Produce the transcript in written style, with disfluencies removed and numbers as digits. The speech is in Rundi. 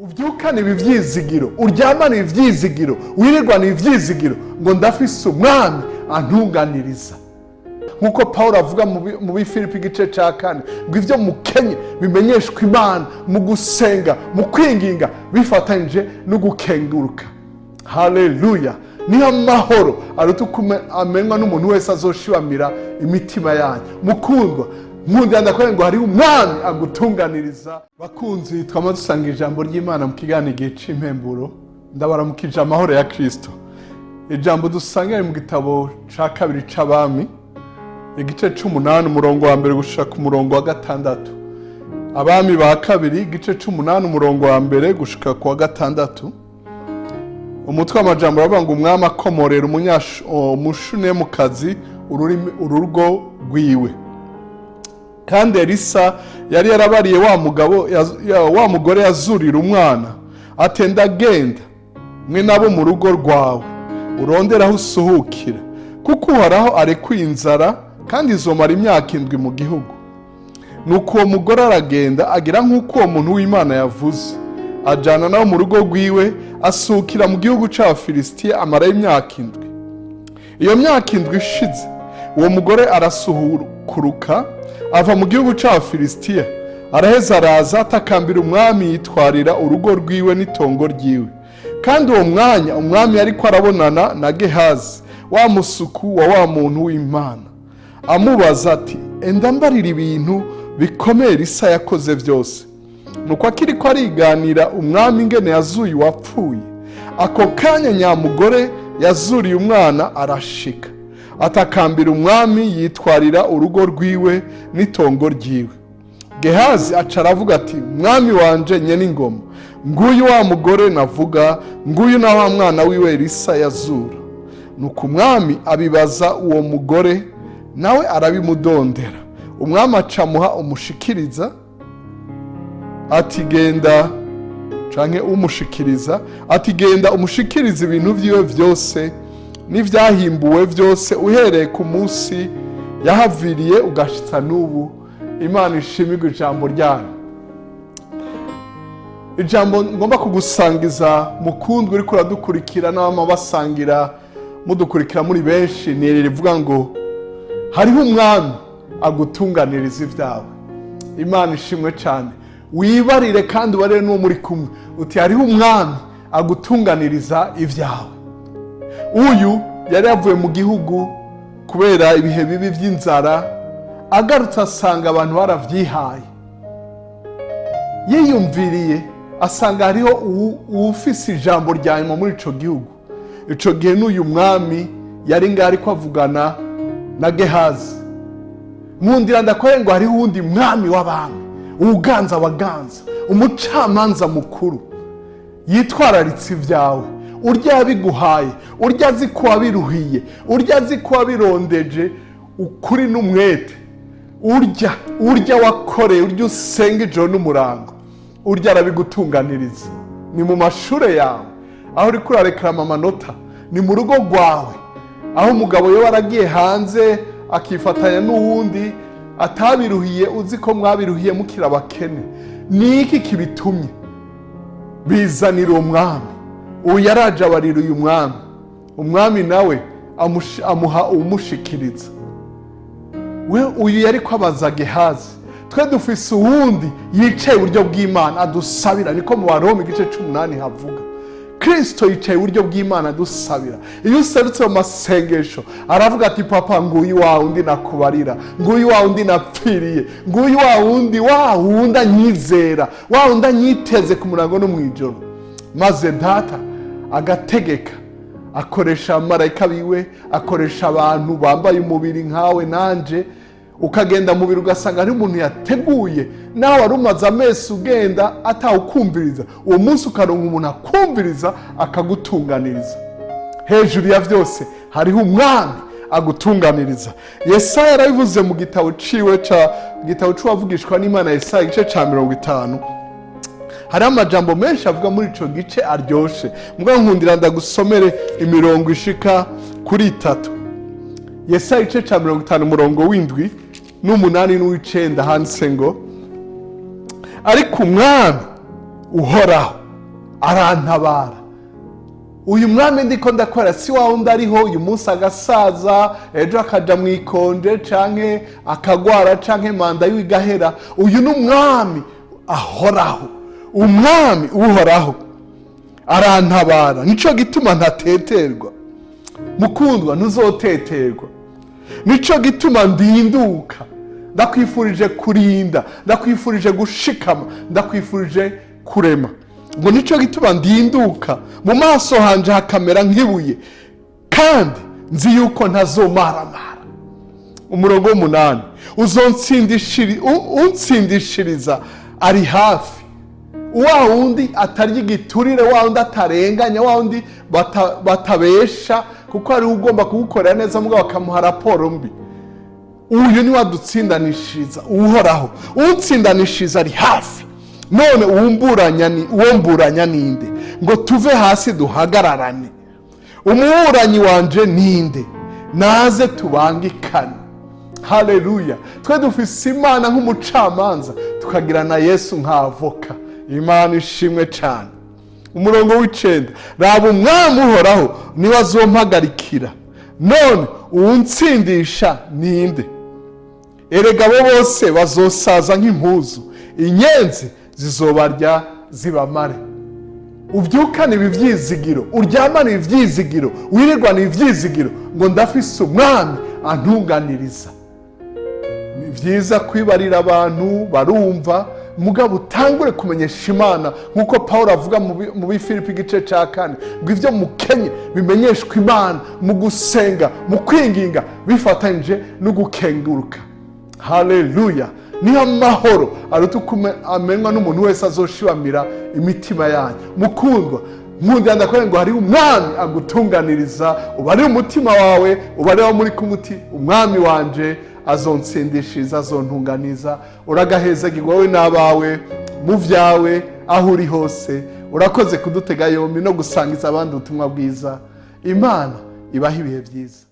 uvyukane ivyizigiro, uryamane ivyizigiro, wirirwane ivyizigiro ngo ndafise umwami antunganiriza. Nkuko Paulo avuga mu Bifilipi igice ca 4 ngo ivyo mukenye bimenyeshwa Imana mu gusenga, mu kwinginga bifatanyije no gukenguruka. Haleluya! Ni amahoro arutukume amenwa n'umuntu wese azoshibamira imitima yanyu. Mukundwa, nkundira ndakora ngo hariho umwami agutunganiriza. Bakunzi, twama dusanga ijambo ry'Imana mu kiganiro c'impemburo. Ndabaramukije amahoro ya Kristo. Ijambo dusanga mu gitabo ca 2 c'Abami, igice 8 umurongo wa mbere gushika ku murongo wa 6. Abami ba kabiri igice 8 umurongo wa mbere gushika ku wa 6. Umutwe w'amajambo aravuga ngo umwami akomorera umushune mu kazi urugo rwiwe. Kandi Elisa yari yarabariye wa mugore yazurira umwana atenda genda mwe nabo mu rugo rwawe urondera aho usuhukira, kuko Uhoraho arekuye inzara kandi izomara imyaka 7 mu gihugu. Nuko uwo mugore aragenda agira nk'uko uwo muntu w'Imana yavuze, ajana nawe mu rugo rwiwe asukira mu gihugu c'Abafilisitiya amara imyaka 7. Iyo myaka 7 ishize, uwo mugore arasuhukuruka ava mu gihugu c'Abafilisitiya, araheza araza atakambira umwami yitwarira urugo rwiwe n'itongo ryiwe. Kandi uwo mwanya umwami yariko arabonana na Gehazi, wa musuku wa muntu w'Imana, amubaza ati, enda mbarira ibintu bikomeye Elisa yakoze vyose. Nuko akiriko ariganira umwami ingene yazuye uwapfuye, ako kanya nyamugore yazuriye umwana arashika, atakambira umwami yitwarira urugo rwiwe n'itongo ryiwe. Gehazi aca aravuga ati, mwami wanje nyene ingoma, nguyu wa mugore navuga, nguyu na wa mwana wiwe Elisa yazura. Nuko umwami abibaza uwo mugore, nawe arabimudondera. Umwami acamuha umushikiriza ati genda, canke umushikiriza ati genda umushikiriza ibintu vyiwe vyose n'ivyahimbuwe vyose uhereye ku munsi yahaviriye ugashitsa n'ubu. Imana ishimirwe ijambo ryayo. Ijambo ngomba kugusangiza mukundwa uriko uradukurikira n'abama basangira mudukurikira muri benshi, ni rivuga ngo hariho umwami agutunganiriza ivyawe. Imana ishimwe cyane. Wibarire kandi ubarire n'uwo muri kumwe uti hariho umwami agutunganiriza ivyawe. Uyu yari yavuye mu gihugu kubera ibihe bibi vy'inzara, agarutse asanga abantu baravyihaye. Yiyumviriye asanga hariho uwufise ijambo rya nyuma muri ico gihugu. Ico gihe n'uyu mwami yari ngari ko avugana na Gehazi. Nkundira ndakore ngo hariho uwundi mwami w'abami, uganza abaganza, umucamanza mukuru, yitwararitse ivyawe, urya yabiguhaye, urya azi ko wabiruhiye, urya azi ko wabirondeje ukuri n'umwete, urya wakoreye, urya usenga ijoro n'umurango, urya arabigutunganiriza. Ni mu mashure yawe, aho uriko urareklama amanota, ni mu rugo rwawe, aho umugabo yo waragiye hanze akifatanya n'uwundi atabiruhiye, uzi ko mwabiruhiye mukira abakene. Ni iki kibitumye? Bizanira umwami. Uyu yaraje abarira uyu mwami, umwami nawe amuha umushikiriza. Uyu yari kwabaza Gehazi, twe dufise uwundi yicaye iburyo bw'Imana adusabira. Niko mu Baroma igice 8 havuga, Kristo yicaye iburyo bw'Imana adusabira. Iyo userutse mu masengesho aravuga ati, papa nguyu wa undi nakubarira, nguyu wa undi napfiriye, nguyu wa undi anyizera, wa undi anyiteze ku murango no mwijoro. Maze data agategeka, akoresha abamarayika biwe, akoresha abantu bambaye umubiri nkawe nanje, ukagenda mu biro ugasanga ari umuntu yateguye, nawe warumaze amezi ugenda atawukumviriza, uwo munsi ukaronka umuntu akumviriza akagutunganiriza. Hejuru ya vyose hariho umwami agutunganiriza. Yesaya yarabivuze mu gitabo ciwe gitabo c'uwavugishwa n'Imana, Yesaya igice ca 50. Hari amajambo menshi avuga muri ico gice aryoshe, mbwa nkundira ndagusomere imirongo ishika kuri 3. Yesaya igice ca 50 umurongo w'7 n'umunani n'uw'icenda handitse ngo, ariko umwami Uhoraho arantabara. Uyu mwami ndiko ndakora si wa wundi ariho uyu munsi agasaza ejo akaja mu ikonje canke akagwara canke manda y'igahera. Uyu ni umwami ahoraho, umwami uhoraho arantabara. Nico gituma ntateterwa. Mukundwa, ntuzoteterwa. Nico gituma ndinduka. Ndakwifurije kurinda, ndakwifurije gushikama, ndakwifurije kurema. Ngo nico gituma ndinduka, mu maso hanje hakamera nk'ibuye, kandi nzi yuko ntazomaramara. Umurongo w'umunani, unsindishiriza ari hafi. Wa wundi atarya igiturire, wa wundi atarenganya, wa wundi batabesha, kuko ari ugomba kugukorera neza mugabo bakamuha raporo mbi. Uyu ni wadutsindanishiriza, uhoraho. Untsindanishiriza ari hafi. None uwomburanya ninde ngo tuve hasi duhagararane? Umuburanyi wanje ninde? Naze tubangikane. Haleluya. Twe dufise Imana nk'umucamanza, tukagira na Yesu nk'avoka. Imana ishimwe cyane. Umurongo w'9, raba umwami uhoraho niwe azompagarikira. None uwuntsindisha ninde? Erega bo bose bazosaza nk'impuzu, inyenzi zizobarya zibamare. Ubyukane ibyizigiro, uryamane ibyizigiro, wirirwane ibyizigiro ngo ndafise umwami antunganiriza. Ni byiza kwibarira abantu barumva, mugabo utangure kumenyesha Imana nkuko Paulo avuga mu bifilipi igice cya 4 ngo ivyo mukenye bimenyeshwa Imana mu gusenga, mu kwinginga bifatanyije no gukenguruka. Haleluya. Niho amahoro arutukume amenywa n'umuntu wese azoshibamira imitima yanyu. Mukundwa, nkundira ndakora ngo hari umwami agutunganiriza, ubari umutima wawe, ubari wa muri kumuti, umwami wanje azonsindishiriza, azontunganiza. Uragahezagirwa wowe n'abawe mu vyawe aho uri hose. Urakoze kudutega yombi no gusangiza abandi ubutumwa bwiza. Imana ibaha ibihe byiza.